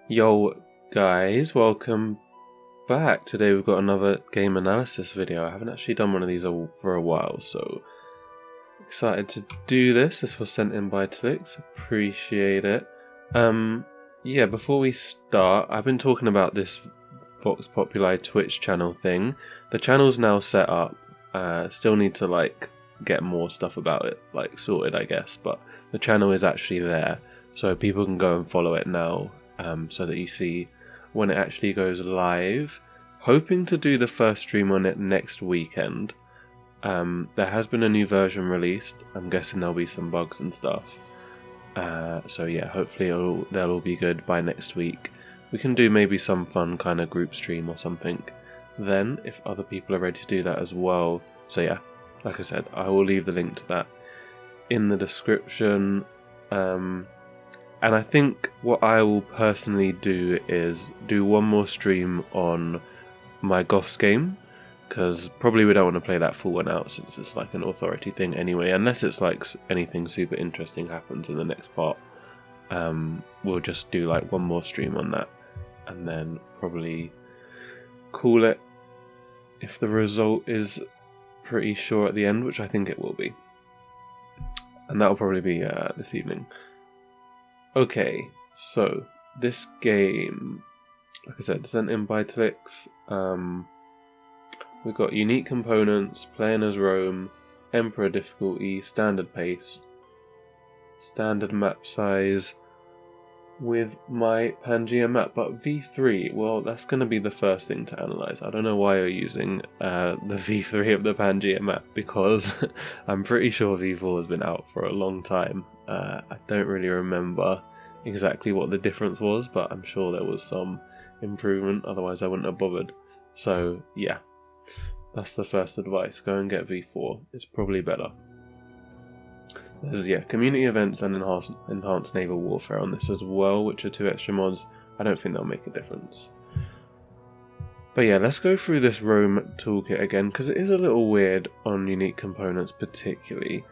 Yo guys, welcome back. Today we've got another game analysis video. I haven't actually done one of these for a while, so excited to do this. This was sent in by Tlix, appreciate it. Yeah, before we start, I've been talking about this Vox Populi Twitch channel thing. The channel's now set up. Still need to get more stuff about it sorted, I guess, but the channel is actually there, so people can go and follow it now. So that you see when it actually goes live. Hoping to do the first stream on it next weekend. There has been a new version released. I'm guessing there'll be some bugs and stuff. So yeah, hopefully they'll all be good by next week. We can do maybe some fun kind of group stream or something then, if other people are ready to do that as well. So yeah, like I said, I will leave the link to that in the description. And I think what I will personally do is do one more stream on my Goths game, because probably we don't want to play that full one out since it's like an authority thing anyway, unless it's like anything super interesting happens in the next part. We'll just do like one more stream on that and then probably call it if the result is pretty sure at the end, which I think it will be. And that'll probably be this evening. Okay, so this game, like I said, sent in by Tlix. We've got unique components, playing as Rome, Emperor difficulty, standard pace, standard map size with my Pangaea map. But V3, well, that's going to be the first thing to analyze. I don't know why you're using the V3 of the Pangaea map, because I'm pretty sure V4 has been out for a long time. I don't really remember exactly what the difference was, but I'm sure there was some improvement, otherwise I wouldn't have bothered. So yeah, that's the first advice. Go and get V4, it's probably better. There's community events and enhanced naval warfare on this as well, which are 2 extra mods. I don't think they'll make a difference. But yeah, let's go through this Rome toolkit again, because it is a little weird on unique components particularly.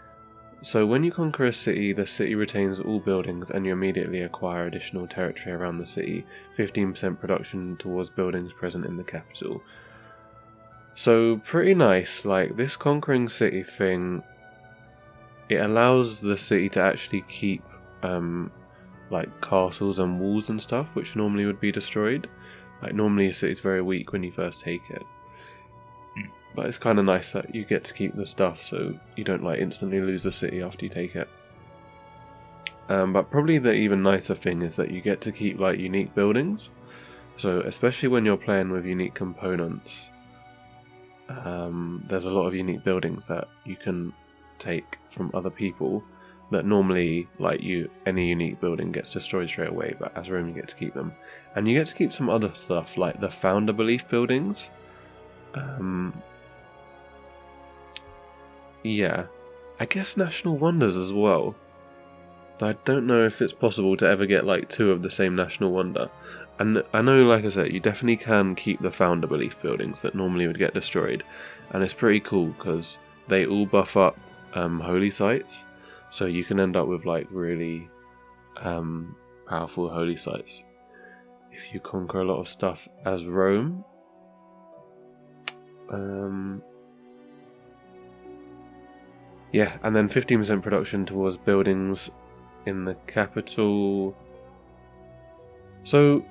So when you conquer a city, the city retains all buildings and you immediately acquire additional territory around the city, 15% production towards buildings present in the capital. So pretty nice, like this conquering city thing, it allows the city to actually keep like castles and walls and stuff, which normally would be destroyed. Like normally a city's very weak when you first take it. But it's kind of nice that you get to keep the stuff, so you don't instantly lose the city after you take it. But probably the even nicer thing is that you get to keep unique buildings. So especially when you're playing with unique components, there's a lot of unique buildings that you can take from other people that normally any unique building gets destroyed straight away, but as Rome you get to keep them. And you get to keep some other stuff like the founder belief buildings. Yeah, I guess National Wonders as well. I don't know if it's possible to ever get 2 of the same National Wonder. And I know, like I said, you definitely can keep the founder belief buildings that normally would get destroyed. And it's pretty cool because they all buff up holy sites. So you can end up with really powerful holy sites if you conquer a lot of stuff as Rome. Yeah, and then 15% production towards buildings in the capital. So,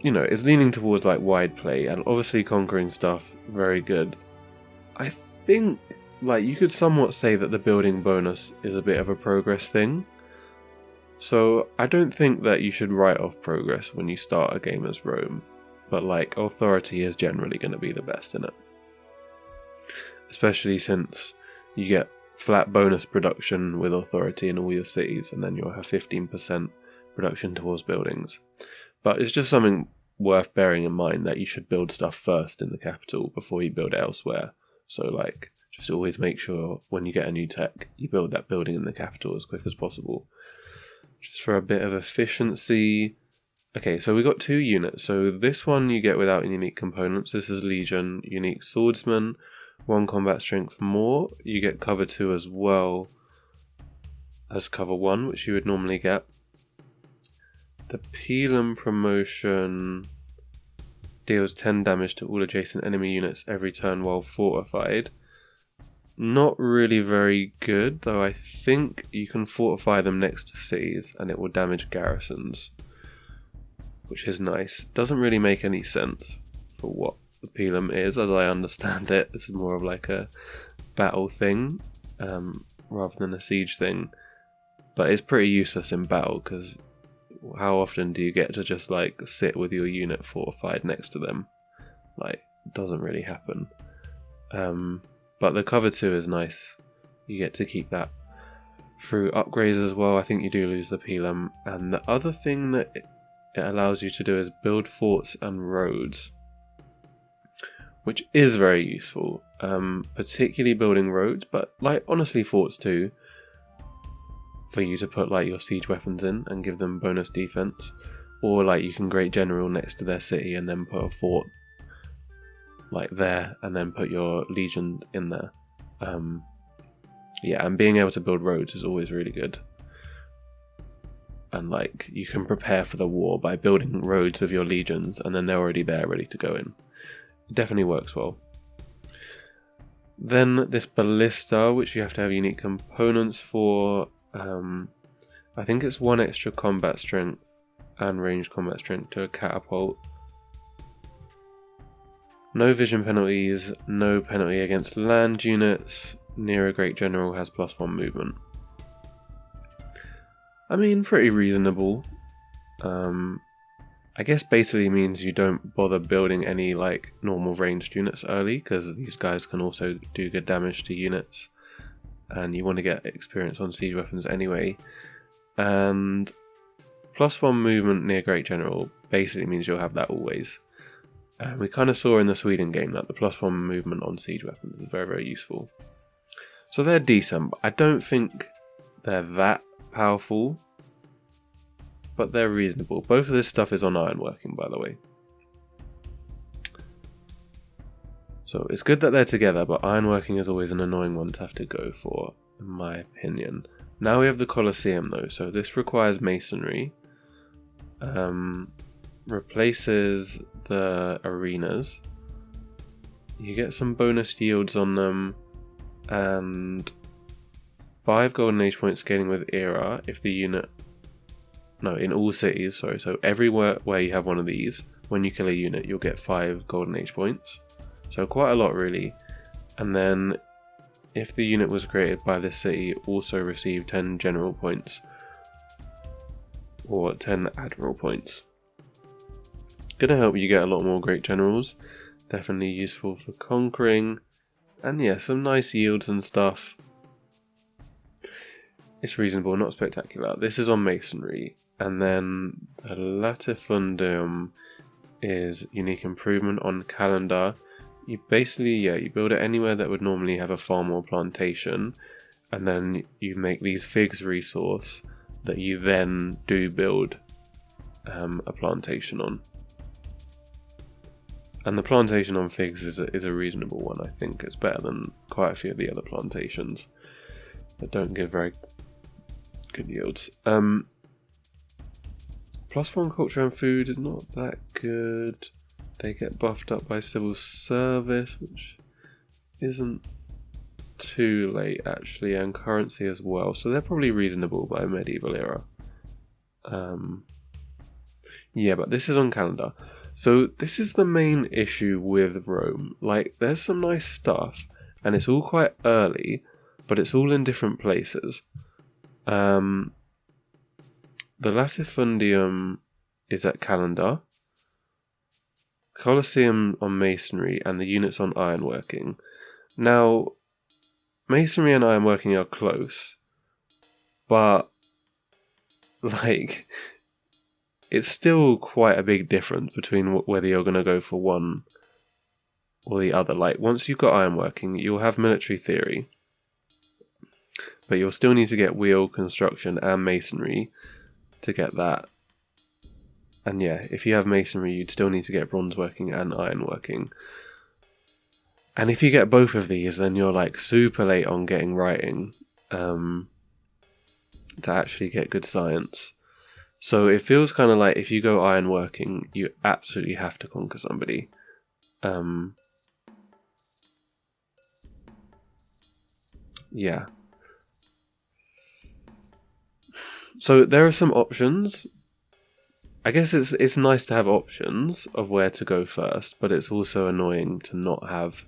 it's leaning towards wide play, and obviously conquering stuff, very good. I think, you could somewhat say that the building bonus is a bit of a progress thing. So, I don't think that you should write off progress when you start a game as Rome. But, authority is generally going to be the best in it. Especially since you get flat bonus production with authority in all your cities, and then you'll have 15% production towards buildings. But it's just something worth bearing in mind that you should build stuff first in the capital before you build elsewhere. So just always make sure when you get a new tech, you build that building in the capital as quick as possible. Just for a bit of efficiency. Okay, so we got 2 units. So this one you get without unique components. This is Legion, unique swordsman. 1 combat strength more. You get cover 2 as well as cover 1, which you would normally get. The Pelham promotion deals 10 damage to all adjacent enemy units every turn while fortified. Not really very good, though I think you can fortify them next to cities and it will damage garrisons, which is nice. Doesn't really make any sense for what the Pelham is, as I understand it. This is more of like a battle thing rather than a siege thing, but it's pretty useless in battle because how often do you get to just like sit with your unit fortified next to them? Like, it doesn't really happen. But the cover 2 is nice. You get to keep that through upgrades as well. I think you do lose the Pelham. And the other thing that it allows you to do is build forts and roads, which is very useful. Particularly building roads, but like honestly forts too, for you to put like your siege weapons in and give them bonus defense. Or like you can Great General next to their city and then put a fort like there and then put your legion in there. Yeah, and being able to build roads is always really good. And like you can prepare for the war by building roads with your legions and then they're already there ready to go in. It definitely works well. Then this Ballista, which you have to have unique components for. I think it's 1 extra combat strength and ranged combat strength to a catapult. No vision penalties, no penalty against land units. Near a Great General has +1 movement. I mean, pretty reasonable. I guess basically means you don't bother building any like normal ranged units early, because these guys can also do good damage to units. And you want to get experience on siege weapons anyway. And +1 movement near Great General basically means you'll have that always. We kind of saw in the Sweden game that the +1 movement on siege weapons is very, very useful. So they're decent, but I don't think they're that powerful. But they're reasonable. Both of this stuff is on ironworking, by the way. So it's good that they're together, but ironworking is always an annoying one to have to go for, in my opinion. Now we have the Coliseum though, so this requires masonry. Replaces the arenas. You get some bonus yields on them, and 5 golden age points scaling with era if the unit... No, in all cities, sorry. So everywhere where you have one of these, when you kill a unit, you'll get 5 golden age points. So quite a lot really. And then if the unit was created by this city, also receive 10 general points. Or 10 admiral points. Gonna help you get a lot more great generals. Definitely useful for conquering. And yeah, some nice yields and stuff. It's reasonable, not spectacular. This is on masonry. And then the latifundum is unique improvement on calendar. You basically, you build it anywhere that would normally have a farm or plantation. And then you make these figs resource that you then do build a plantation on. And the plantation on figs is a reasonable one, I think. It's better than quite a few of the other plantations that don't give very good yields. +1 culture and food is not that good. They get buffed up by civil service, which isn't too late actually, and currency as well. So they're probably reasonable by medieval era. Yeah, but this is on calendar. So this is the main issue with Rome. Like, there's some nice stuff, and it's all quite early, but it's all in different places. The latifundium is at calendar, Coliseum on masonry, and the units on ironworking. Now, masonry and ironworking are close, but like, it's still quite a big difference between whether you're going to go for one or the other. Like, once you've got ironworking, you'll have military theory, but you'll still need to get wheel construction and masonry to get that. And yeah, if you have masonry, you'd still need to get bronze working and iron working. And if you get both of these, then you're like super late on getting writing to actually get good science. So it feels kind of like if you go ironworking, you absolutely have to conquer somebody. Yeah. So there are some options. I guess it's nice to have options of where to go first, but it's also annoying to not have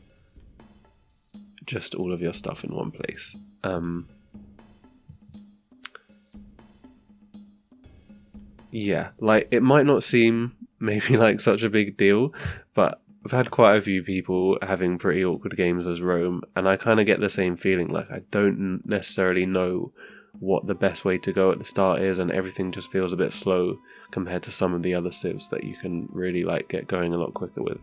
just all of your stuff in one place. Yeah, like it might not seem maybe like such a big deal, but I've had quite a few people having pretty awkward games as Rome, and I kind of get the same feeling. Like I don't necessarily know what the best way to go at the start is, and everything just feels a bit slow compared to some of the other civs that you can really like get going a lot quicker with.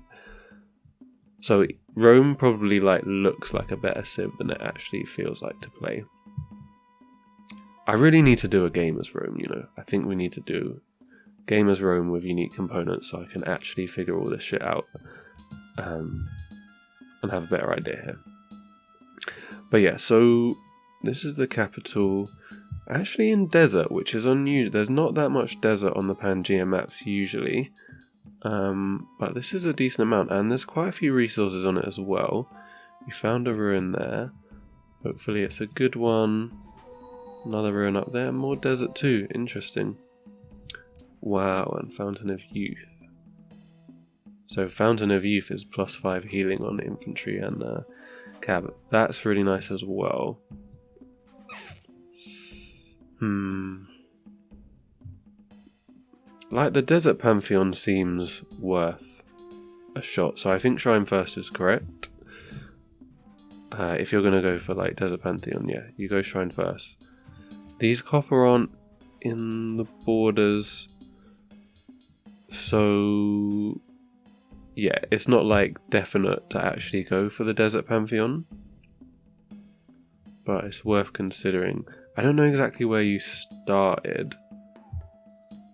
So Rome probably like looks like a better civ than it actually feels like to play. I really need to do a game as Rome, you know. I think we need to do game as Rome with unique components so I can actually figure all this shit out and have a better idea here. But yeah, so this is the capital, actually in desert, which is unusual. There's not that much desert on the Pangaea maps usually, but this is a decent amount, and there's quite a few resources on it as well. We found a ruin there. Hopefully it's a good one. Another ruin up there, more desert too, interesting. Wow, and Fountain of Youth. So Fountain of Youth is +5 healing on infantry and cab. That's really nice as well. Like the Desert Pantheon seems worth a shot, so I think Shrine First is correct. If you're going to go for like Desert Pantheon, yeah, you go Shrine First. These copper aren't in the borders, so yeah, it's not like definite to actually go for the Desert Pantheon, but it's worth considering. I don't know exactly where you started,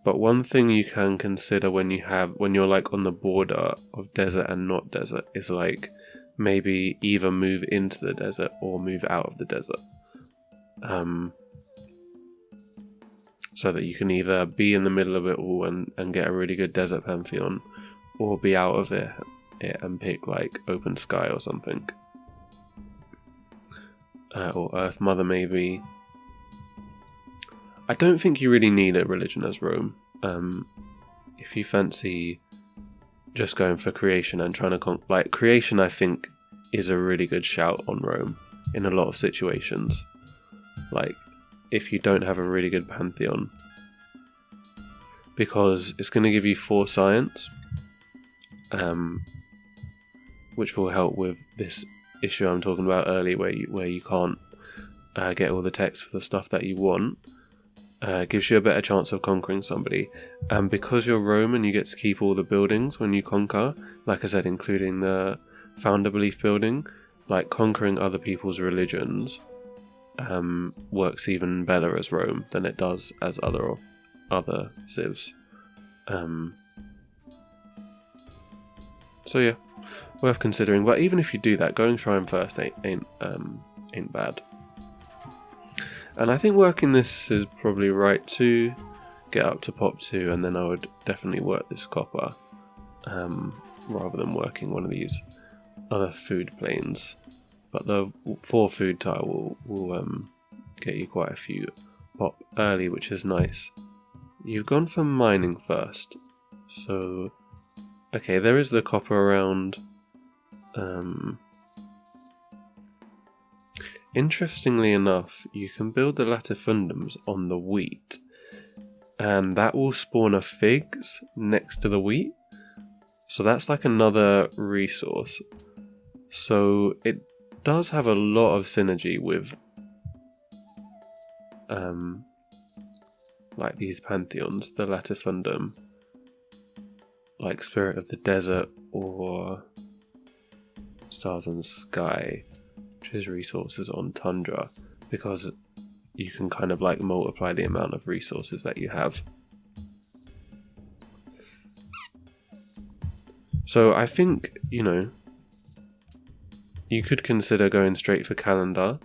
but one thing you can consider when you're like on the border of desert and not desert is like maybe either move into the desert or move out of the desert. So that you can either be in the middle of it all and get a really good desert pantheon, or be out of it and pick like open sky or something. Or Earth Mother maybe. I don't think you really need a religion as Rome. If you fancy just going for creation and trying to like creation, I think is a really good shout on Rome in a lot of situations. Like if you don't have a really good pantheon, because it's going to give you 4 science, which will help with this issue I'm talking about earlier, where you can't get all the text for the stuff that you want. Gives you a better chance of conquering somebody, and because you're Roman, you get to keep all the buildings when you conquer. Like I said, including the founder belief building. Like conquering other people's religions works even better as Rome than it does as other civs. So yeah, worth considering. But even if you do that, going Shrine First ain't bad. And I think working this is probably right too. Get up to pop 2, and then I would definitely work this copper rather than working one of these other food planes. But the 4 food tile will get you quite a few pop early, which is nice. You've gone for mining first, so okay, there is the copper around. Interestingly enough, you can build the latifundums on the wheat, and that will spawn a figs next to the wheat. So that's like another resource. So it does have a lot of synergy with like these pantheons, the latifundum, like Spirit of the Desert or Stars in the Sky, which is resources on Tundra, because you can kind of like multiply the amount of resources that you have. So I think, you know, you could consider going straight for calendar,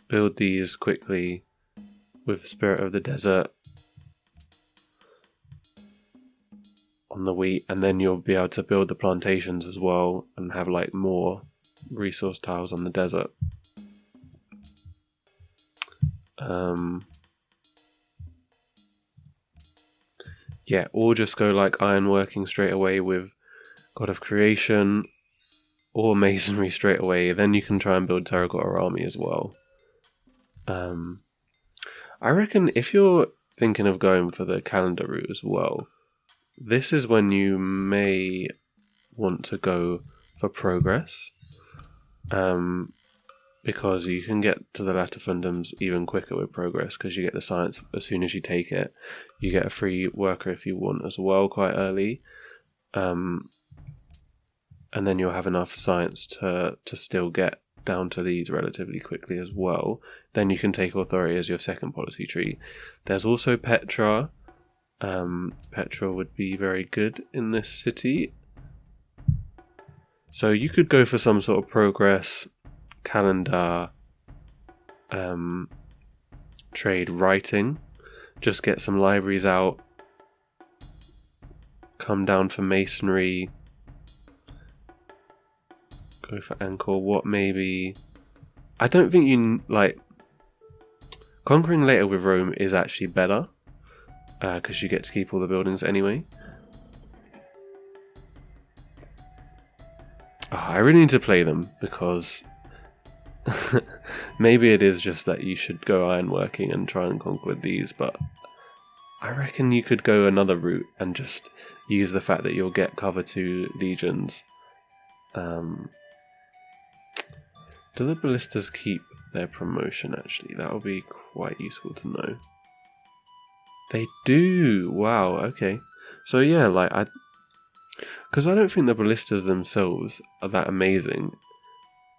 build these quickly, with Spirit of the Desert on the wheat, and then you'll be able to build the plantations as well and have like more resource tiles on the desert. Yeah, or just go like ironworking straight away with God of Creation, or masonry straight away. Then you can try and build terracotta army as well. I reckon if you're thinking of going for the calendar route as well, this is when you may want to go for progress, because you can get to the latifundums even quicker with progress, because you get the science as soon as you take it. You get a free worker if you want as well quite early, and then you'll have enough science to still get down to these relatively quickly as well. Then you can take authority as your second policy tree. There's also Petra. Petra would be very good in this city. So you could go for some sort of progress, calendar, trade, writing. Just get some libraries out. Come down for masonry. Go for Angkor. What maybe? I don't think you like conquering later with Rome is actually better, because you get to keep all the buildings anyway. I really need to play them, because maybe it is just that you should go ironworking and try and conquer these, but I reckon you could go another route and just use the fact that you'll get cover to legions. Do the Ballistas keep their promotion actually? That would be quite useful to know. They do! Wow, okay. So yeah, like because I don't think the Ballistas themselves are that amazing.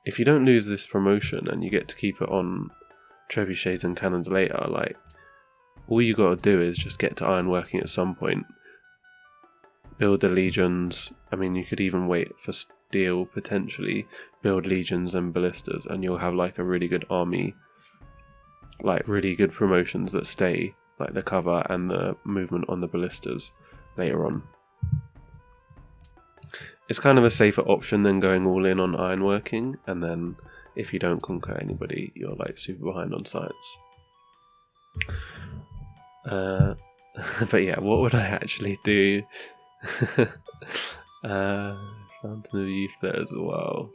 If you don't lose this promotion and you get to keep it on trebuchets and cannons later, like, all you gotta do is just get to ironworking at some point. Build the legions. I mean, you could even wait for steel, potentially. Build legions and ballistas, and you'll have like a really good army. Like, really good promotions that stay, like the cover and the movement on the ballistas later on. It's kind of a safer option than going all in on ironworking, and then if you don't conquer anybody, you're like super behind on science. But yeah, what would I actually do? Fountain of Youth there as well.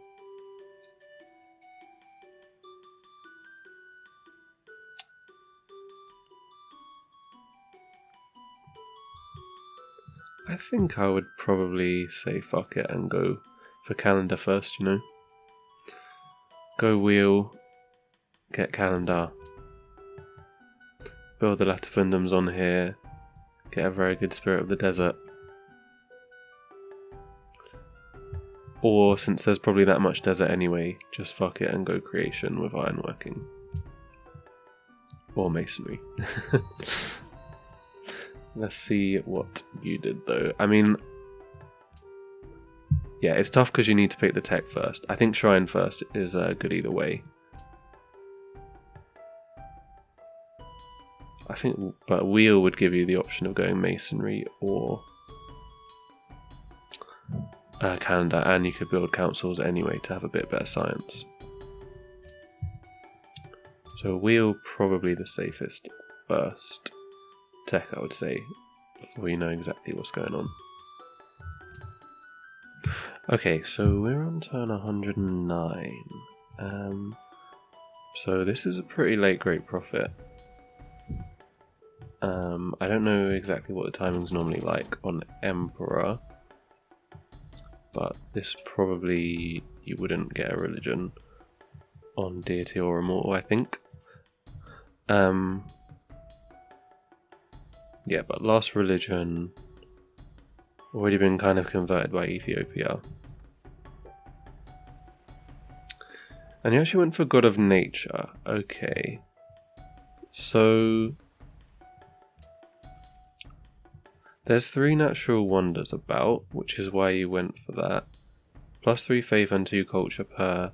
I think I would probably say fuck it and go for calendar first, you know? Go wheel, get calendar, build the latifundums on here, get a very good Spirit of the Desert. Or, since there's probably that much desert anyway, just fuck it and go creation with ironworking. Or masonry. Let's see what you did though. I mean, yeah, it's tough because you need to pick the tech first. I think Shrine first is good either way. I think, but Wheel would give you the option of going masonry or calendar, and you could build councils anyway to have a bit better science. So Wheel probably the safest first tech, I would say, before you know exactly what's going on. Okay, so we're on turn 109. So this is a pretty late Great Prophet. I don't know exactly what the timing's normally like on Emperor, but this probably you wouldn't get a religion on Deity or Immortal, I think. Yeah, but last religion already been kind of converted by Ethiopia. And you actually went for God of Nature. Okay. So there's 3 natural wonders about, which is why you went for that. +3 faith and 2 culture per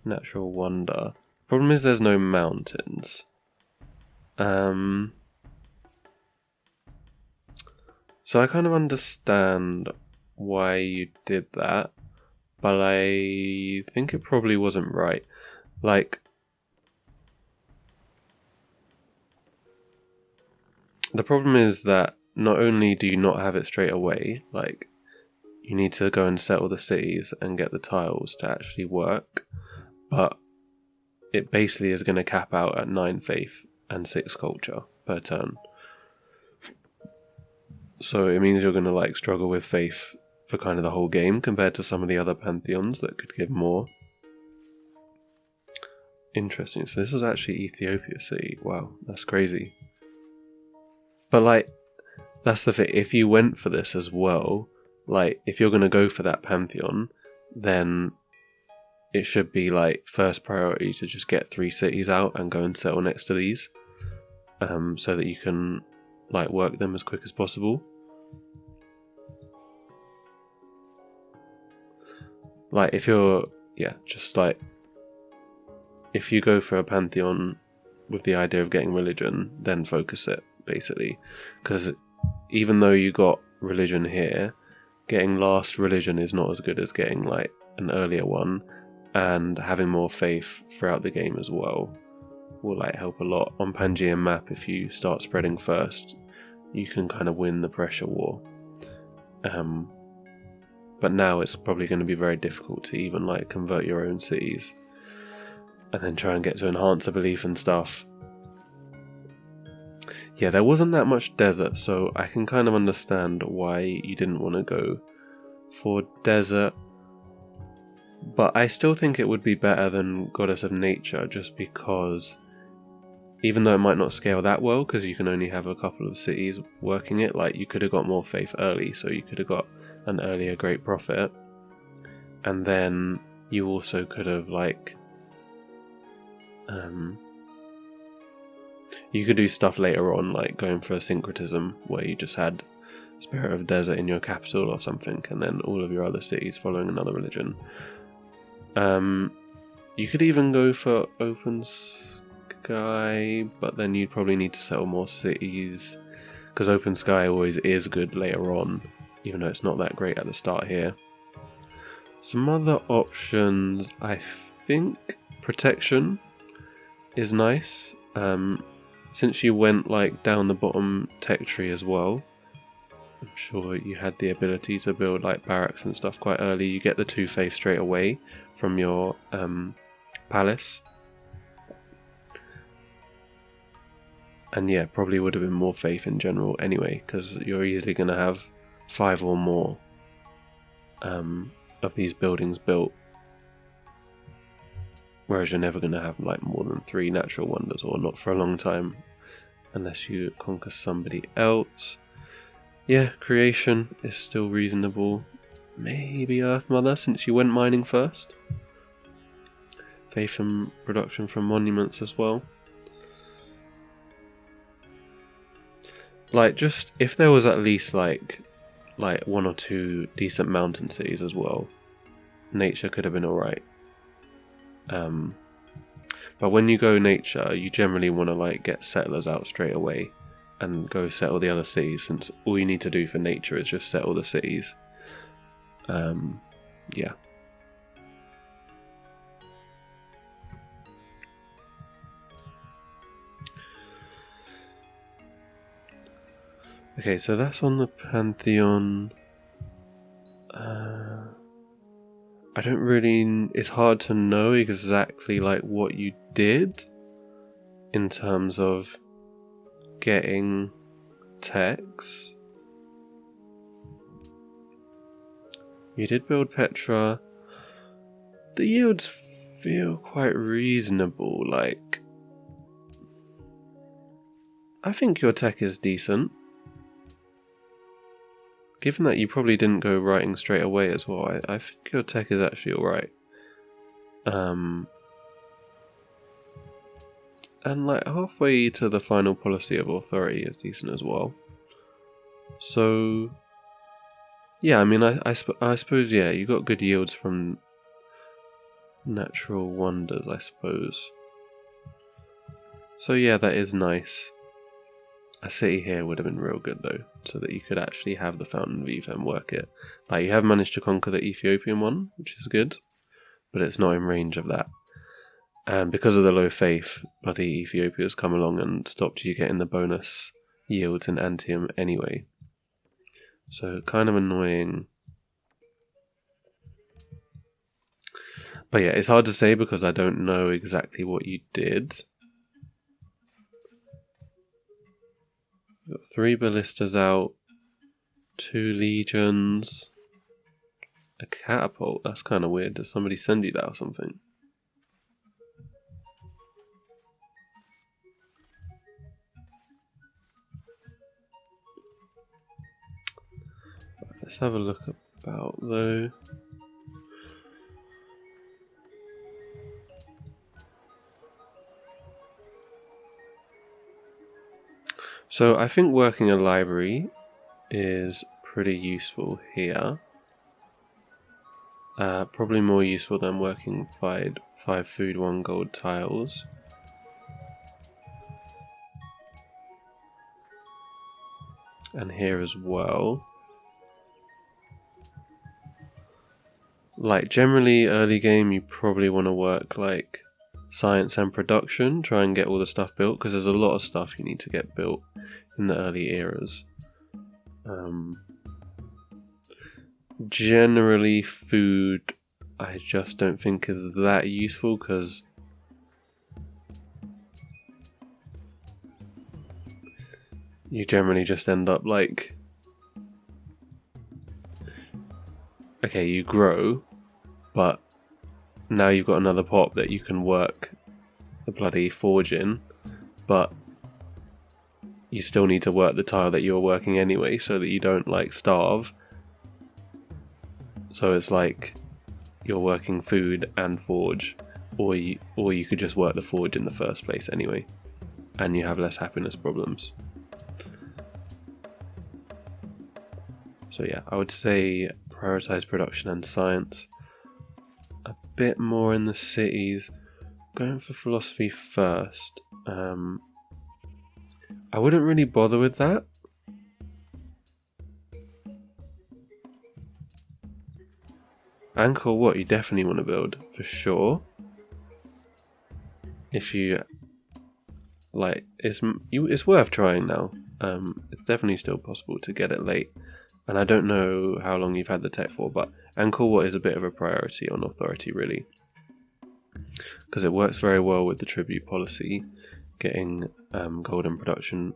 natural wonder. Problem is there's no mountains. So I kind of understand why you did that, but I think it probably wasn't right. Like, the problem is that not only do you not have it straight away, like, you need to go and settle the cities and get the tiles to actually work, but it basically is going to cap out at 9 faith and 6 culture per turn. So it means you're going to like struggle with faith for kind of the whole game compared to some of the other pantheons that could give more. Interesting. So this was actually Ethiopia city. Wow, that's crazy. But like, that's the thing. If you went for this as well, like if you're going to go for that pantheon, then it should be like first priority to just get 3 cities out and go and settle next to these, so that you can like work them as quick as possible. Like if you're, just like if you go for a pantheon with the idea of getting religion, then focus it basically, because even though you got religion here, getting last religion is not as good as getting like an earlier one, and having more faith throughout the game as well will like help a lot. On Pangean map, if you start spreading first, you can kind of win the pressure war. But now it's probably going to be very difficult to even like convert your own cities and then try and get to enhance the belief and stuff. Yeah, there wasn't that much desert, so I can kind of understand why you didn't want to go for desert. But I still think it would be better than Goddess of Nature, just because even though it might not scale that well, because you can only have a couple of cities working it, like you could have got more faith early, so you could have got an earlier great prophet, and then you also could have like you could do stuff later on, like going for a syncretism where you just had Spirit of Desert in your capital or something, and then all of your other cities following another religion. You could even go for Open Sky, but then you'd probably need to settle more cities, because Open Sky always is good later on, even though it's not that great at the start here. Some other options, I think Protection is nice, since you went like down the bottom tech tree as well. I'm sure you had the ability to build like barracks and stuff quite early. You get the 2 faith straight away from your palace. And yeah, probably would have been more faith in general anyway, because you're easily going to have 5 or more of these buildings built. Whereas you're never going to have like more than 3 natural wonders, or not for a long time, unless you conquer somebody else. Yeah, creation is still reasonable. Maybe Earth Mother, since you went mining first. Faith and production from monuments as well. Like, just if there was at least like 1 or 2 decent mountain cities as well, nature could have been alright. But when you go nature, you generally want to like get settlers out straight away and go settle the other cities, since all you need to do for nature is just settle the cities. Yeah. Okay, so that's on the Pantheon. I don't really... It's hard to know exactly like what you did in terms of getting techs. You did build Petra. The yields feel quite reasonable, like... I think your tech is decent. Given that you probably didn't go writing straight away as well, I think your tech is actually alright. And like halfway to the final policy of authority is decent as well. So yeah, I mean, I suppose, yeah, you got good yields from natural wonders, I suppose. So yeah, that is nice. A city here would have been real good though, so that you could actually have the Fountain Viva and work it. Like, you have managed to conquer the Ethiopian one, which is good, but it's not in range of that. And because of the low faith, bloody Ethiopia's come along and stopped you getting the bonus yields in Antium anyway. So kind of annoying. But yeah, it's hard to say because I don't know exactly what you did. Got 3 ballistas out, 2 legions, a catapult. That's kind of weird. Did somebody send you that or something? Let's have a look about though. So I think working a library is pretty useful here. Probably more useful than working 5 food, 1 gold tiles. And here as well. Like, generally early game you probably want to work like science and production, try and get all the stuff built, because there's a lot of stuff you need to get built in the early eras. Generally food I just don't think is that useful, because you generally just end up like, okay, you grow, but now you've got another pot that you can work the bloody forge in, but you still need to work the tile that you're working anyway, so that you don't like starve. So it's like you're working food and forge, or you could just work the forge in the first place anyway, and you have less happiness problems. So yeah, I would say prioritize production and science. A bit more in the cities. Going for philosophy first. I wouldn't really bother with that. Angkor Wat you definitely want to build, for sure. If you like, it's worth trying now. It's definitely still possible to get it late. And I don't know how long you've had the tech for, but Angkor Wat is a bit of a priority on authority, really. Because it works very well with the tribute policy, getting golden production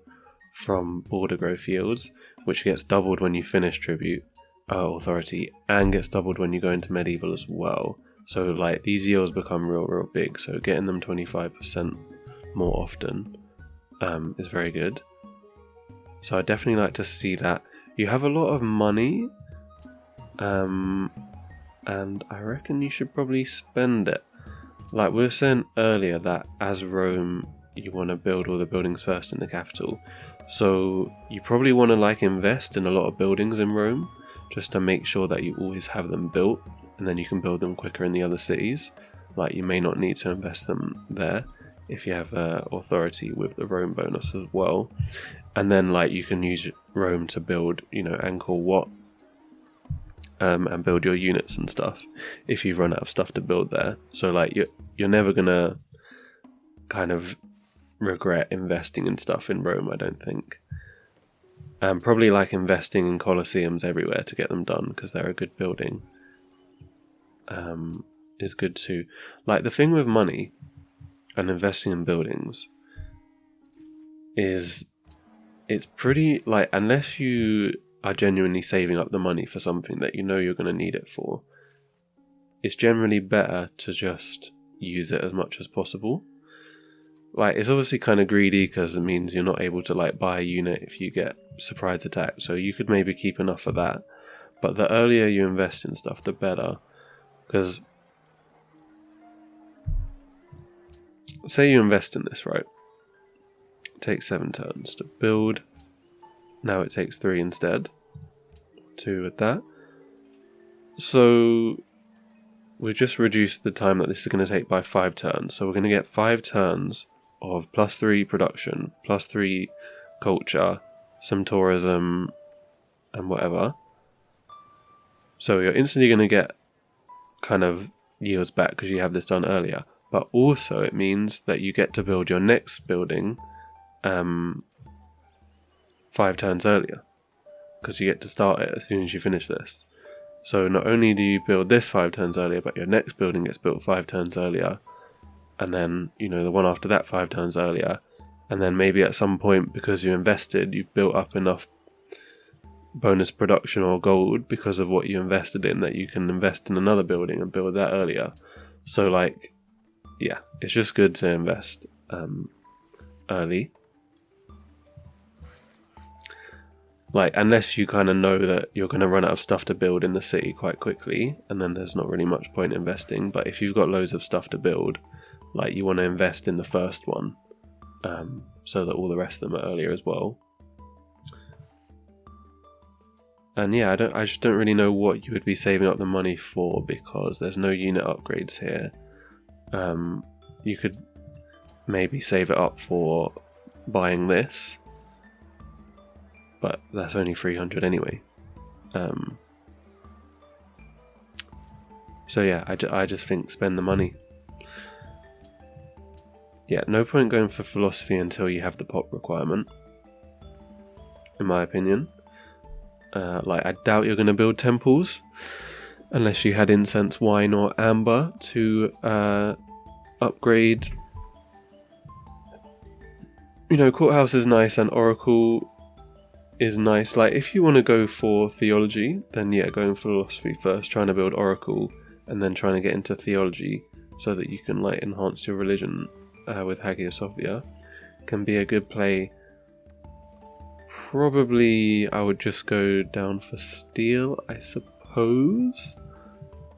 from border growth yields, which gets doubled when you finish tribute authority, and gets doubled when you go into medieval as well. So like, these yields become real big, so getting them 25% more often is very good. So I definitely like to see that. You have a lot of money, and I reckon you should probably spend it. Like we were saying earlier, that as Rome, you want to build all the buildings first in the capital. So you probably want to like invest in a lot of buildings in Rome, just to make sure that you always have them built, and then you can build them quicker in the other cities. Like, you may not need to invest them there if you have authority with the Rome bonus as well. And then like, you can use Rome to build, Angkor Wat, and build your units and stuff if you run out of stuff to build there. So like, you're never gonna kind of regret investing in stuff in Rome, I don't think. And probably like investing in Coliseums everywhere to get them done, because they're a good building, is good too. Like, the thing with money and investing in buildings is, it's pretty, like, unless you are genuinely saving up the money for something that you know you're going to need it for, it's generally better to just use it as much as possible. Like, it's obviously kind of greedy, because it means you're not able to like buy a unit if you get surprise attacked, so you could maybe keep enough of that. But the earlier you invest in stuff, the better. Because say you invest in this, right? It takes 7 turns to build. Now it takes 3 instead. 2 with that. So we've just reduced the time that this is going to take by 5 turns. So we're going to get 5 turns of +3 production, +3 culture, some tourism, and whatever. So you're instantly going to get kind of yields back because you have this done earlier. But also it means that you get to build your next building 5 turns earlier, because you get to start it as soon as you finish this. So not only do you build this 5 turns earlier, but your next building gets built 5 turns earlier, and then, you know, the one after that 5 turns earlier, and then maybe at some point, because you invested, you've built up enough bonus production or gold because of what you invested in that you can invest in another building and build that earlier. So like, yeah, it's just good to invest early. Like, unless you kind of know that you're going to run out of stuff to build in the city quite quickly, and then there's not really much point investing. But if you've got loads of stuff to build, like, you want to invest in the first one, so that all the rest of them are earlier as well. And yeah, I just don't really know what you would be saving up the money for, because there's no unit upgrades here. You could maybe save it up for buying this, but that's only 300 anyway. So yeah, I just think spend the money. Yeah, no point going for philosophy until you have the pop requirement, in my opinion. Like, I doubt you're going to build temples unless you had incense, wine, or amber to upgrade. You know, courthouse is nice and oracle is nice. Like, if you want to go for theology, then yeah, go in philosophy first, trying to build oracle, and then trying to get into theology so that you can like enhance your religion with Hagia Sophia can be a good play. Probably I would just go down for steel, I suppose.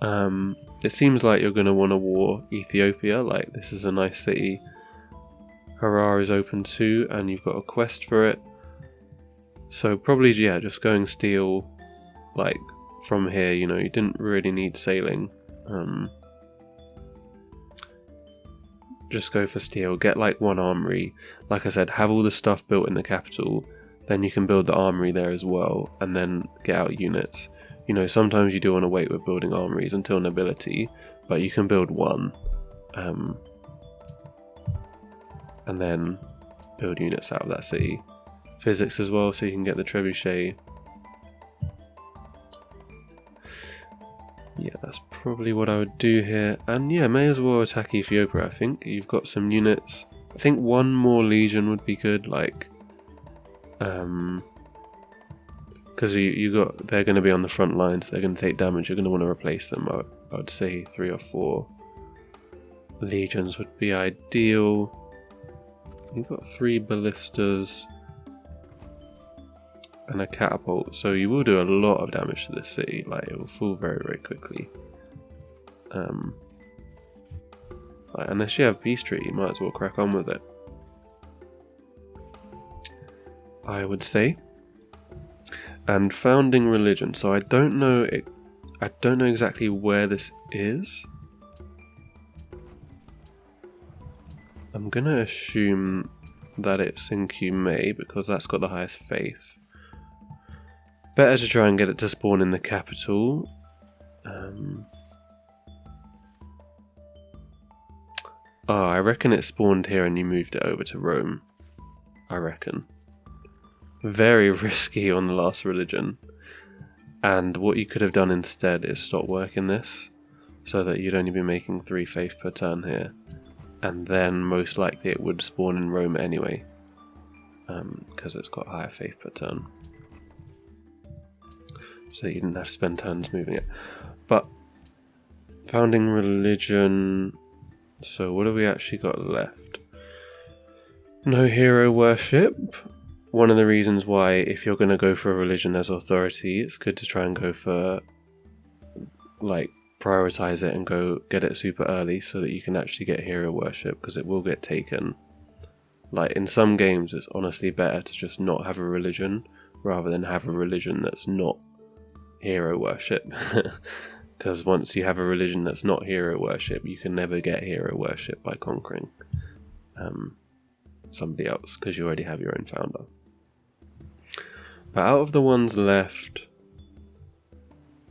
It seems like you're going to want to war Ethiopia. Like, this is a nice city. Harar is open too, and you've got a quest for it. So probably, yeah, just going steel, like, from here, you know, you didn't really need sailing. Just go for steel, get like one armory. Like I said, have all the stuff built in the capital, then you can build the armory there as well, and then get out units. You know, sometimes you do want to wait with building armories until nobility, but you can build one, and then build units out of that city. Physics as well, so you can get the trebuchet. Yeah, that's probably what I would do here. And yeah, may as well attack Ethiopia, I think. You've got some units. I think one more legion would be good, like, because they're going to be on the front lines, they're going to take damage, you're going to want to replace them. I would say 3 or 4 legions would be ideal. You've got 3 ballistas and a catapult, so you will do a lot of damage to this city. Like, it will fall very, very quickly. Like, unless you have Peace Treaty, you might as well crack on with it, I would say. And founding religion. So I don't know exactly where this is. I'm gonna assume that it's in Cumae because that's got the highest faith. Better to try and get it to spawn in the capital. I reckon it spawned here and you moved it over to Rome. I reckon. Very risky on the last religion. And what you could have done instead is stop working this, so that you'd only be making 3 faith per turn here. And then most likely it would spawn in Rome anyway, because it's got higher faith per turn. So you didn't have to spend turns moving it. But founding religion. So what have we actually got left? No hero worship. One of the reasons why, if you're going to go for a religion as authority, it's good to try and go for, like, prioritize it and go get it super early so that you can actually get hero worship, because it will get taken. Like, in some games it's honestly better to just not have a religion rather than have a religion that's not hero worship. Because once you have a religion that's not hero worship, you can never get hero worship by conquering. somebody else because you already have your own founder. But out of the ones left,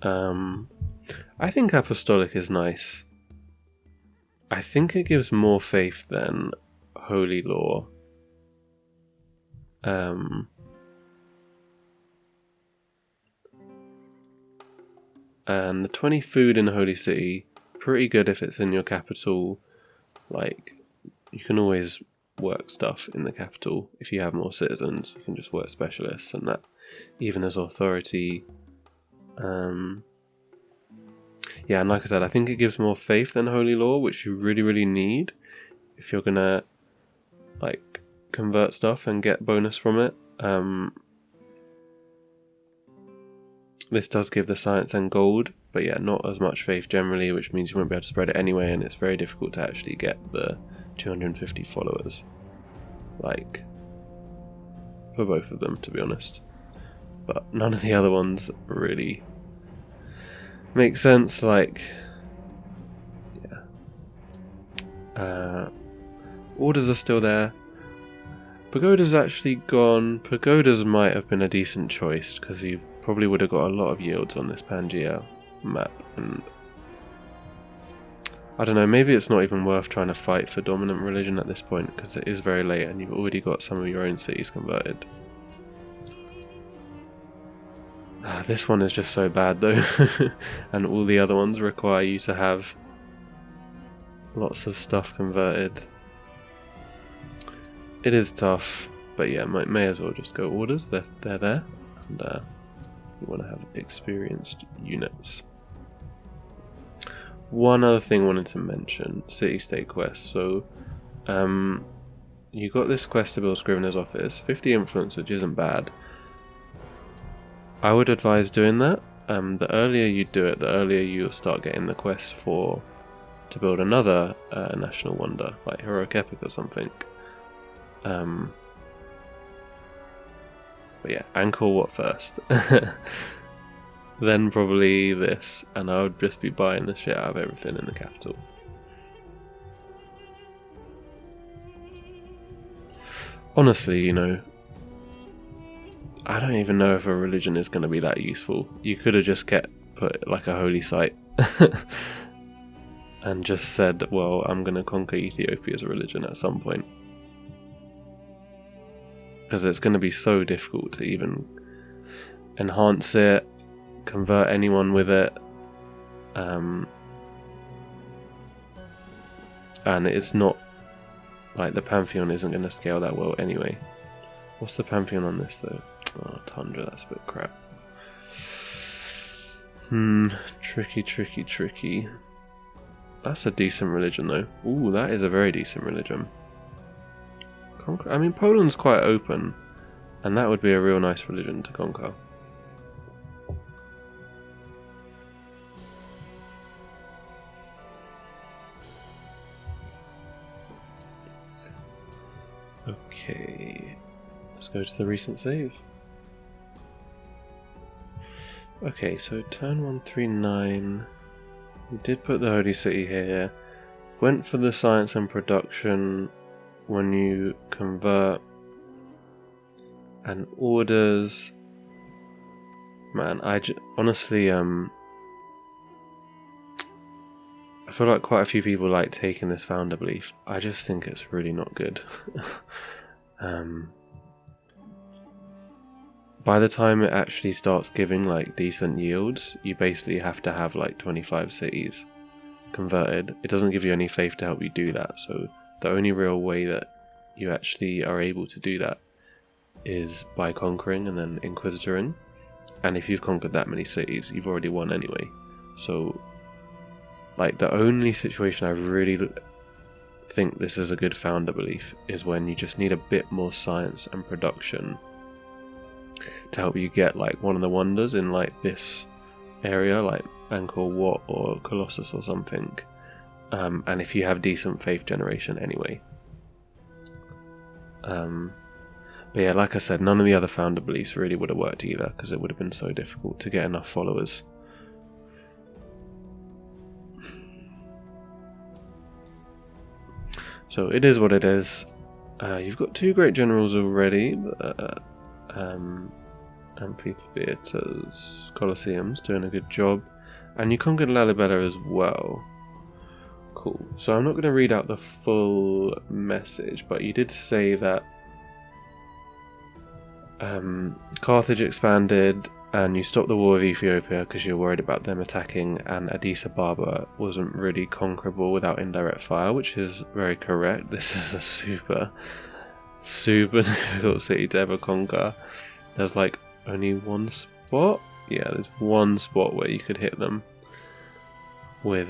I think Apostolic is nice. I think it gives more faith than Holy Law. And the 20 food in Holy City, pretty good if it's in your capital. Like, you can always work stuff in the capital. If you have more citizens, you can just work specialists and that, even as authority. Yeah, and like I said, I think it gives more faith than Holy Law, which you really, really need if you're gonna like convert stuff and get bonus from it. This does give the science and gold, but yeah, not as much faith generally, which means you won't be able to spread it anyway, and it's very difficult to actually get the 250 followers. Like, for both of them, to be honest. But none of the other ones really make sense. Like, yeah. Orders are still there. Pagoda's actually gone. Pagoda's might have been a decent choice, because you probably would have got a lot of yields on this Pangea map, and I don't know, maybe it's not even worth trying to fight for dominant religion at this point, because it is very late and you've already got some of your own cities converted. This one is just so bad though, and all the other ones require you to have lots of stuff converted. It is tough, but yeah, may as well just go orders. They're there, and you want to have experienced units. One other thing I wanted to mention, city-state quests. So, you got this quest to build Scrivener's office, 50 influence, which isn't bad. I would advise doing that. The earlier you do it, the earlier you'll start getting the quests to build another national wonder, like Heroic Epic or something. But yeah, Angkor Wat first. Then probably this, and I would just be buying the shit out of everything in the capital. Honestly, you know, I don't even know if a religion is going to be that useful. You could have just put like a holy site and just said, well, I'm going to conquer Ethiopia as a religion at some point. Because it's going to be so difficult to even enhance it, convert anyone with it, and it's not like the Pantheon isn't going to scale that well anyway. What's the Pantheon on this though? Oh, Tundra, that's a bit crap. Tricky. That's a decent religion though. Ooh, that is a very decent religion. I mean, Poland's quite open, and that would be a real nice religion to conquer. Okay, let's go to the recent save. Okay, so turn 139, we did put the Holy City here, went for the science and production when you convert, and orders. Man, honestly, I feel like quite a few people like taking this founder belief. I just think it's really not good. By the time it actually starts giving like decent yields, you basically have to have like 25 cities converted. It doesn't give you any faith to help you do that, so the only real way that you actually are able to do that is by conquering and then inquisitoring. And if you've conquered that many cities, you've already won anyway. So, like, the only situation I really think this is a good founder belief is when you just need a bit more science and production to help you get like one of the wonders in like this area, like Angkor Wat or Colossus or something. And if you have decent faith generation anyway. But yeah, like I said, none of the other founder beliefs really would have worked either, because it would have been so difficult to get enough followers. So it is what it is. You've got 2 great generals already. Amphitheaters, Coliseums, doing a good job. And you conquered Lalibela as well. Cool. So I'm not going to read out the full message, but you did say that Carthage expanded and you stopped the war with Ethiopia because you're worried about them attacking, and Addis Ababa wasn't really conquerable without indirect fire, which is very correct. This is a super difficult city to ever conquer. There's like only one spot? Yeah, there's one spot where you could hit them with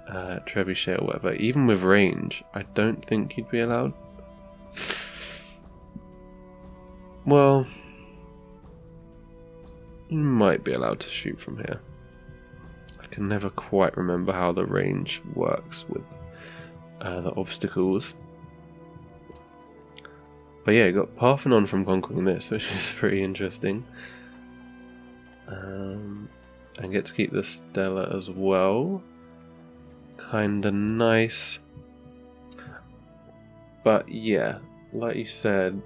trebuchet or whatever. Even with range, I don't think you'd be allowed. Well, you might be allowed to shoot from here. I can never quite remember how the range works with the obstacles. But yeah, you got Parthenon from conquering this, which is pretty interesting. And get to keep the Stella as well. Kinda nice. But yeah, like you said,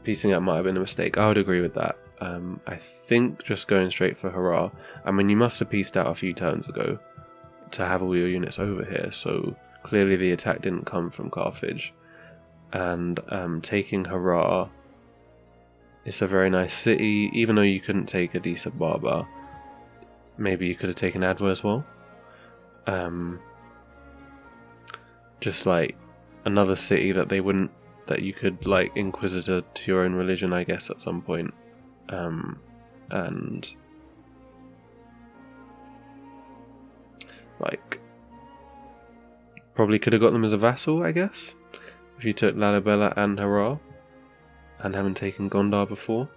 piecing out might have been a mistake. I would agree with that. I think just going straight for Hurrah. I mean, you must have pieced out a few turns ago to have all your units over here, so clearly the attack didn't come from Carthage. And taking Hurrah, it's a very nice city. Even though you couldn't take Addis Ababa, maybe you could have taken Adwa as well. Just like another city that they wouldn't, that you could like Inquisitor to your own religion, I guess, at some point. And like probably could have got them as a vassal, I guess, if you took Lalibela and Hurrah and haven't taken Gondar before.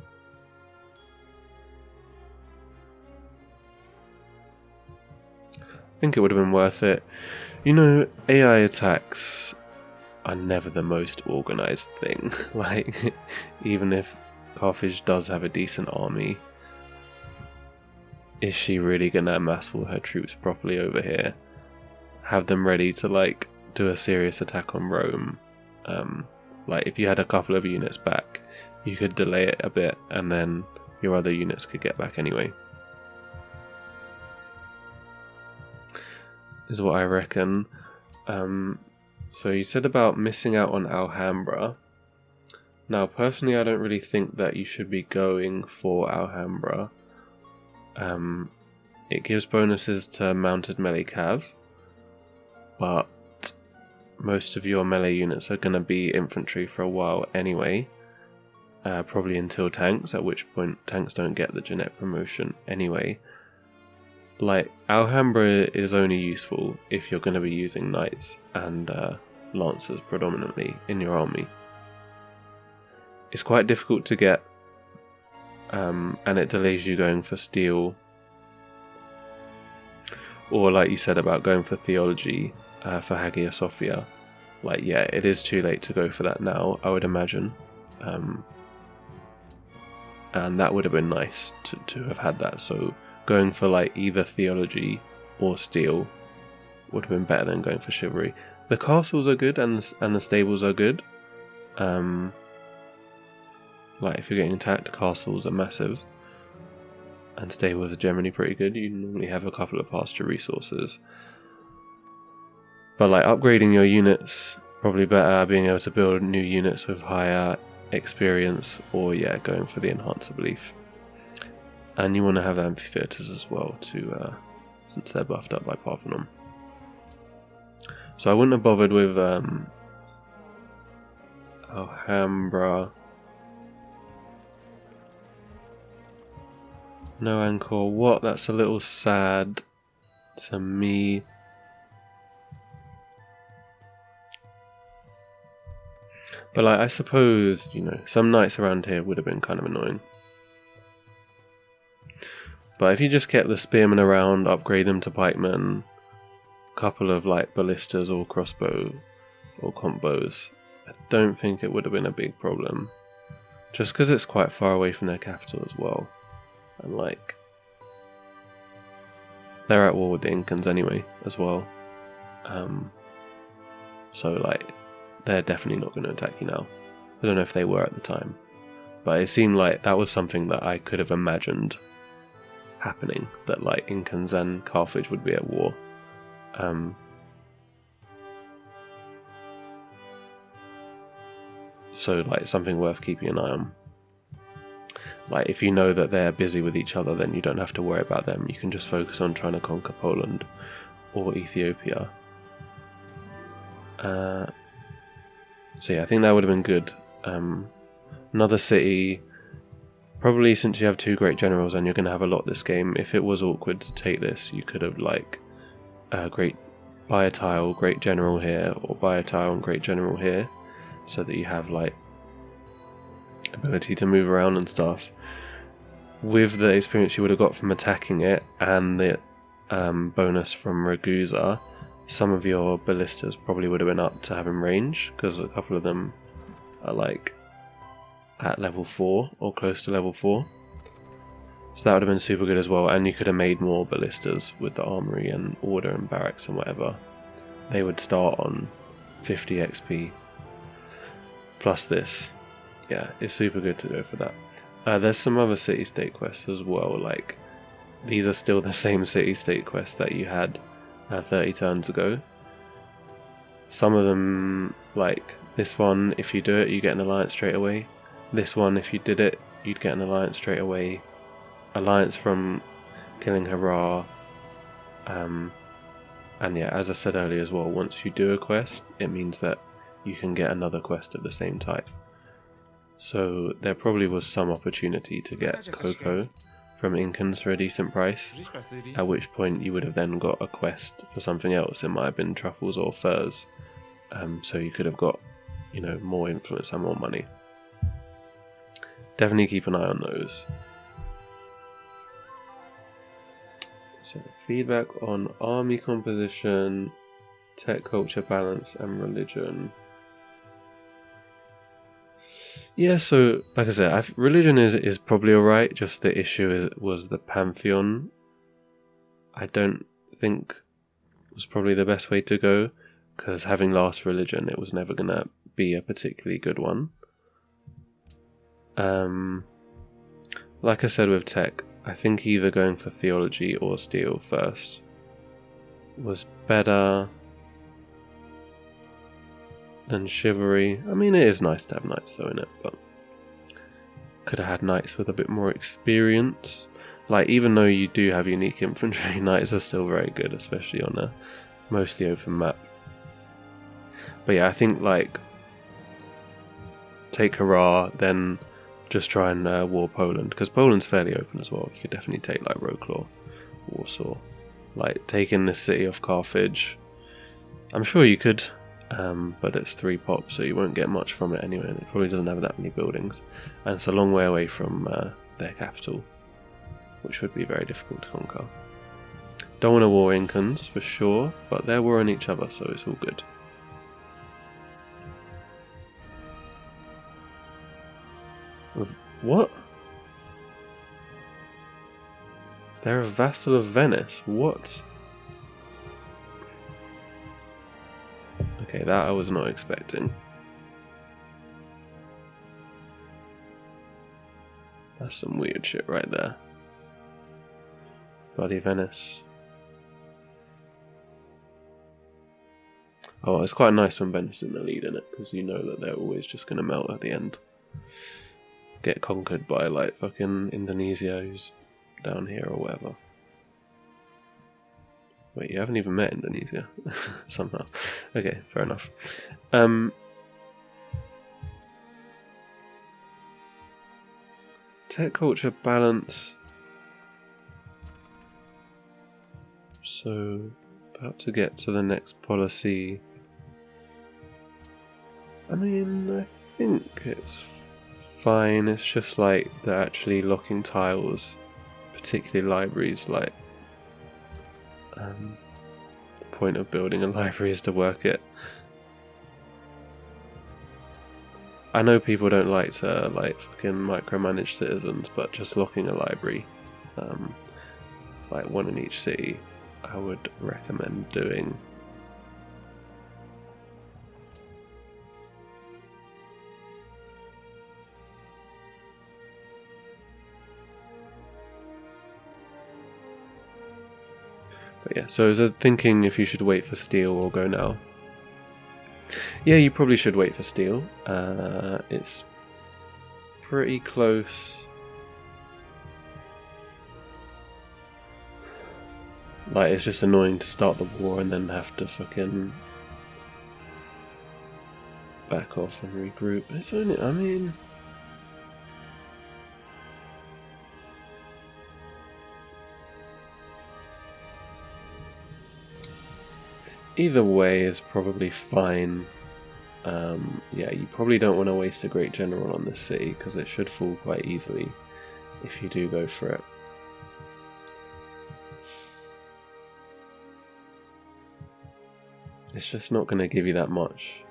I think it would have been worth it. You know, AI attacks are never the most organised thing. Like, even if Carthage does have a decent army, is she really going to amass all her troops properly over here? Have them ready to, like, do a serious attack on Rome? Like, if you had a couple of units back, you could delay it a bit, and then your other units could get back anyway. Is what I reckon. So you said about missing out on Alhambra. Now, personally, I don't really think that you should be going for Alhambra. It gives bonuses to mounted melee cav, but most of your melee units are going to be infantry for a while anyway. Probably until tanks, at which point tanks don't get the Jeanette promotion anyway. Like, Alhambra is only useful if you're going to be using knights and lancers predominantly in your army. It's quite difficult to get, and it delays you going for steel, or like you said about going for theology for Hagia Sophia. Like, yeah, it is too late to go for that now, I would imagine. And that would have been nice to have had that, so going for like either theology or steel would have been better than going for chivalry. The castles are good and the stables are good. Like, if you're getting attacked, castles are massive and stables are generally pretty good. You normally have a couple of pasture resources, but like upgrading your units probably better, being able to build new units with higher experience, or yeah, going for the enhancer belief. And you want to have the amphitheaters as well, to since they're buffed up by Parthenon. So I wouldn't have bothered with Alhambra. No Angkor. What? That's a little sad to me. But like, I suppose, you know, some knights around here would have been kind of annoying. But if you just kept the spearmen around, upgrade them to pikemen, a couple of like ballistas or crossbow or combos, I don't think it would have been a big problem. Just because it's quite far away from their capital as well. And like, they're at war with the Incans anyway as well. So like, they're definitely not going to attack you now. I don't know if they were at the time, but it seemed like that was something that I could have imagined happening, that like Incans and Carthage would be at war. So like something worth keeping an eye on. Like if you know that they're busy with each other, then you don't have to worry about them. You can just focus on trying to conquer Poland or Ethiopia. So yeah, I think that would have been good. Another city, probably, since you have two great generals and you're going to have a lot this game. If it was awkward to take this, you could have like buy a tile, great general here, or buy a tile and great general here, so that you have like ability to move around and stuff. With the experience you would have got from attacking it and the bonus from Ragusa, some of your ballistas probably would have been up to having range, because a couple of them are like at level 4 or close to level 4. So that would have been super good as well, and you could have made more ballistas with the armory and order and barracks and whatever. They would start on 50 XP plus this. Yeah, it's super good to go for that. There's some other city-state quests as well, like these are still the same city-state quests that you had 30 turns ago. Some of them, like this one, if you do it, you get an alliance straight away. This one, if you did it, you'd get an alliance straight away. Alliance from killing Hurrah. And yeah, as I said earlier as well, once you do a quest, it means that you can get another quest of the same type. So there probably was some opportunity to get cocoa from Incans for a decent price, at which point you would have then got a quest for something else. It might have been truffles or furs, so you could have got, you know, more influence and more money. Definitely keep an eye on those. So feedback on army composition, tech, culture, balance, and religion. Yeah, so like I said, religion is probably alright. Just the issue was the Pantheon. I don't think was probably the best way to go, because having last religion, it was never gonna be a particularly good one. Like I said with tech, I think either going for theology or steel first was better than chivalry. I mean, it is nice to have knights though in it, but could have had knights with a bit more experience. Like, even though you do have unique infantry, knights are still very good, especially on a mostly open map. But yeah, I think like take Hurrah, then just try and war Poland, because Poland's fairly open as well. You could definitely take like Wrocław, Warsaw, like taking the city of Carthage. I'm sure you could. But it's 3 pops, so you won't get much from it anyway, and it probably doesn't have that many buildings, and it's a long way away from their capital, which would be very difficult to conquer. Don't want to war Incans for sure, but they're warring each other, so it's all good. What? They're a vassal of Venice? What? Okay, that I was not expecting. That's some weird shit right there. Bloody Venice. Oh, it's quite nice when Venice is in the lead in it, because you know that they're always just going to melt at the end. Get conquered by like fucking Indonesia, who's down here or whatever. Wait, you haven't even met Indonesia somehow. Okay, fair enough. Tech, culture, balance. So, about to get to the next policy. I mean, I think it's fine. It's just like they're actually locking tiles, particularly libraries, like the point of building a library is to work it. I know people don't like to like fucking micromanage citizens, but just locking a library, like one in each city, I would recommend doing. But yeah, so is it thinking if you should wait for steel or go now? Yeah, you probably should wait for steel. It's pretty close. Like, it's just annoying to start the war and then have to fucking back off and regroup. It's only, I mean... Either way is probably fine. Yeah, you probably don't want to waste a great general on this city, because it should fall quite easily if you do go for it. It's just not going to give you that much.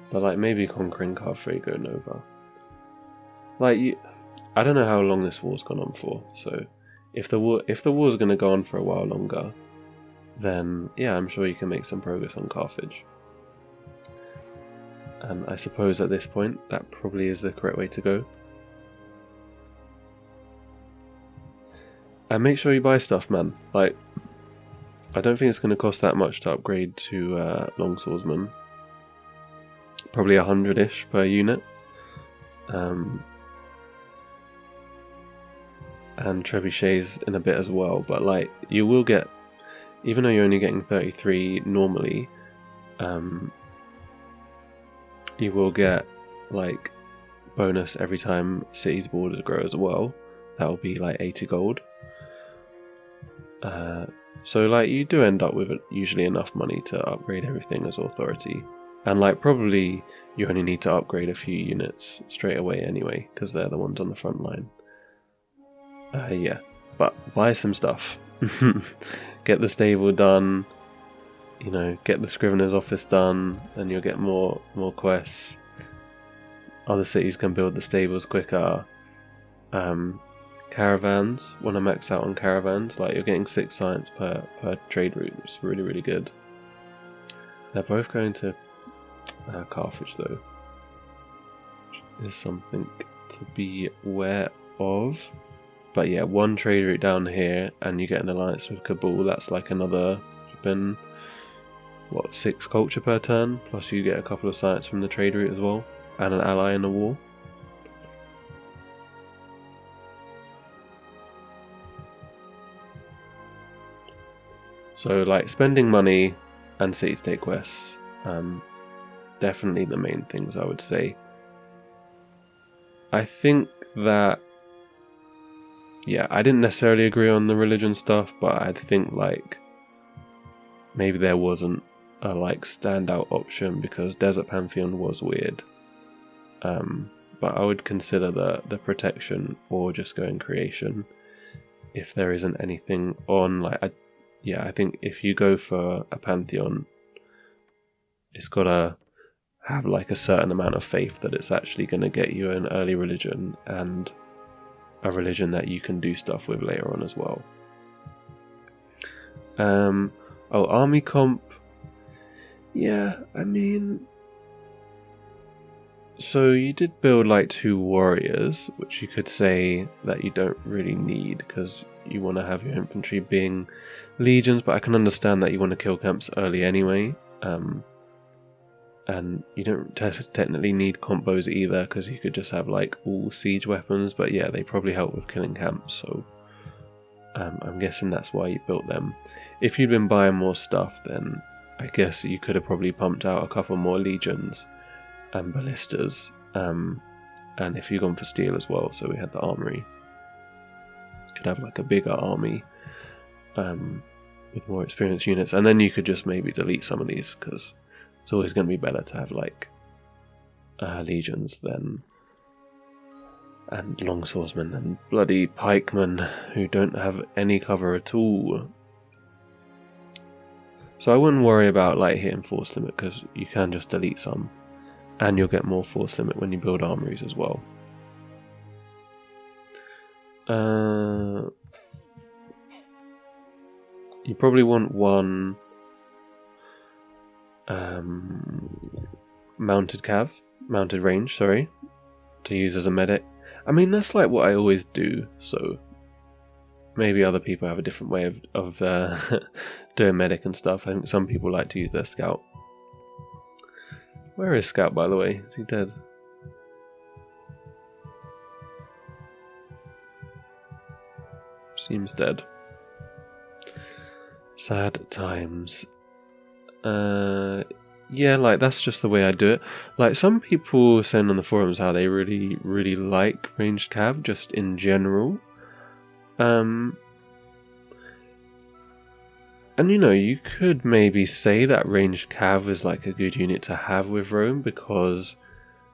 But like maybe conquering Carthago Nova. Like I don't know how long this war's gone on for. So if the war's going to go on for a while longer, then yeah, I'm sure you can make some progress on Carthage. And I suppose at this point that probably is the correct way to go. And make sure you buy stuff, man. Like, I don't think it's going to cost that much to upgrade to Longswordsman. Probably 100-ish per unit. And trebuchets in a bit as well. But like, you will get, even though you're only getting 33 normally, you will get like bonus every time city's borders grow as well. That will be like 80 gold. So like you do end up with usually enough money to upgrade everything as authority. And like probably you only need to upgrade a few units straight away anyway, because they're the ones on the front line. Yeah, but buy some stuff. Get the stable done, you know, get the Scrivener's office done, and you'll get more quests. Other cities can build the stables quicker. Caravans, want to max out on caravans, like you're getting 6 science per trade route, which is really, really good. They're both going to Carthage though, which is something to be aware of. But yeah, 1 trade route down here and you get an alliance with Kabul. That's like another, what, 6 culture per turn, plus you get a couple of science from the trade route as well, and an ally in the war. So like spending money and city state quests, definitely the main things I would say. I think that, yeah, I didn't necessarily agree on the religion stuff, but I think like maybe there wasn't a like standout option because Desert Pantheon was weird. But I would consider the protection or just going creation if there isn't anything on. Like I think if you go for a Pantheon, it's gotta have like a certain amount of faith that it's actually going to get you an early religion and a religion that you can do stuff with later on as well. Army comp. Yeah, I mean, so you did build like 2 warriors, which you could say that you don't really need because you want to have your infantry being legions, but I can understand that you want to kill camps early anyway. And you don't technically need combos either because you could just have like all siege weapons, but yeah, they probably help with killing camps, so I'm guessing that's why you built them. If you'd been buying more stuff, then I guess you could have probably pumped out a couple more legions and ballistas, and if you'd gone for steel as well, so we had the armory, could have like a bigger army with more experienced units, and then you could just maybe delete some of these because it's always going to be better to have like legions than and longswordsmen and bloody pikemen who don't have any cover at all. So I wouldn't worry about like hitting force limit because you can just delete some, and you'll get more force limit when you build armories as well. You probably want 1 mounted range, to use as a medic. I mean, that's like what I always do, so maybe other people have a different way of doing medic and stuff. I think some people like to use their scout. Where is Scout, by the way? Is he dead? Seems dead. Sad times. Yeah, like, that's just the way I do it. Like, some people saying on the forums how they really, really like ranged cav, just in general. And you know, you could maybe say that ranged cav is like a good unit to have with Rome, because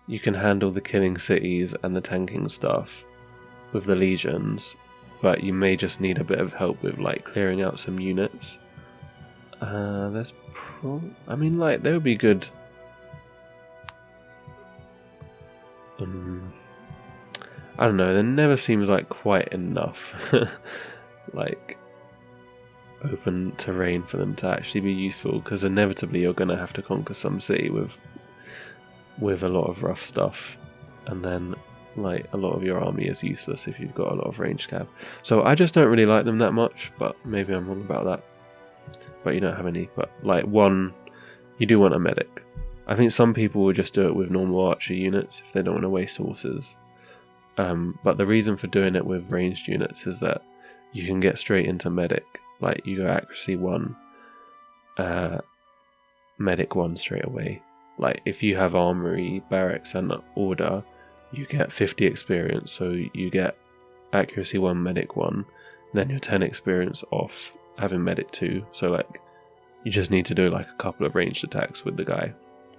you can handle the killing cities and the tanking stuff with the legions, but you may just need a bit of help with like clearing out some units. I mean, like, they would be good. I don't know, there never seems like quite enough like open terrain for them to actually be useful, because inevitably you're going to have to conquer some city with a lot of rough stuff, and then like a lot of your army is useless if you've got a lot of ranged cav. So I just don't really like them that much, but maybe I'm wrong about that. But you don't have any. But like, one, you do want a medic. I think some people will just do it with normal archer units if they don't want to waste horses. But the reason for doing it with ranged units is that you can get straight into medic. Like, you go accuracy 1, medic 1 straight away. Like, if you have armory, barracks and order, you get 50 experience, so you get accuracy 1, medic 1, then you're 10 experience off having medic 2, so like, you just need to do like a couple of ranged attacks with the guy,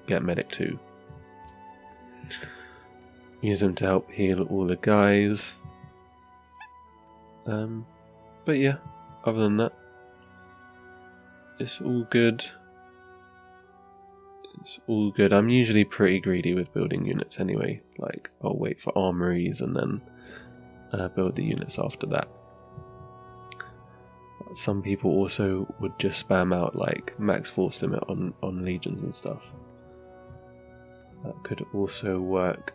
get medic 2. Use him to help heal all the guys. But yeah, other than that, it's all good. It's all good. I'm usually pretty greedy with building units anyway. Like, I'll wait for armories and then build the units after that. Some people also would just spam out like max force limit on legions and stuff. That could also work.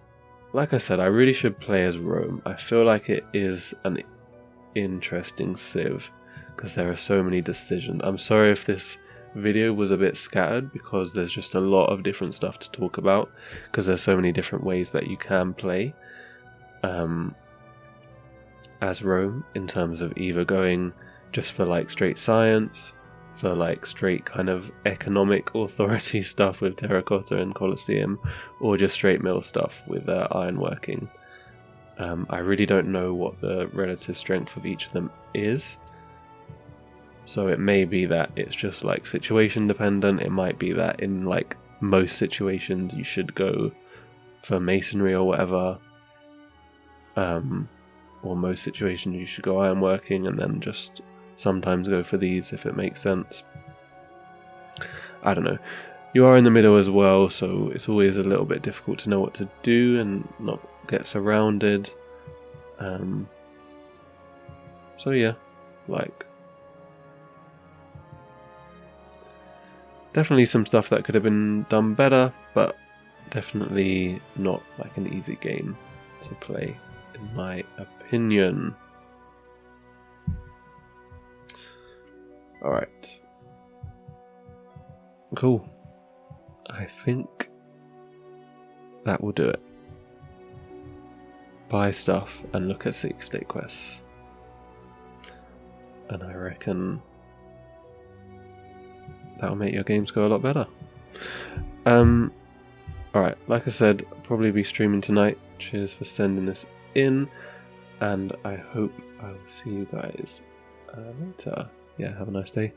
Like I said, I really should play as Rome. I feel like it is an interesting civ, because there are so many decisions. I'm sorry if this video was a bit scattered, because there's just a lot of different stuff to talk about, because there's so many different ways that you can play as Rome, in terms of either going just for like straight science, for like straight kind of economic authority stuff with terracotta and Coliseum, or just straight mill stuff with ironworking. I really don't know what the relative strength of each of them is, so it may be that it's just like situation dependent. It might be that in like most situations you should go for masonry or whatever, or most situations you should go ironworking and then just sometimes go for these if it makes sense. I don't know. You are in the middle as well, so it's always a little bit difficult to know what to do and not get surrounded. So yeah, like, definitely some stuff that could have been done better, but definitely not like an easy game to play, in my opinion. Alright. Cool. I think that will do it. Buy stuff and look at city state quests. And I reckon that'll make your games go a lot better. Alright, like I said, I'll probably be streaming tonight. Cheers for sending this in, and I hope I will see you guys later. Yeah, have a nice day.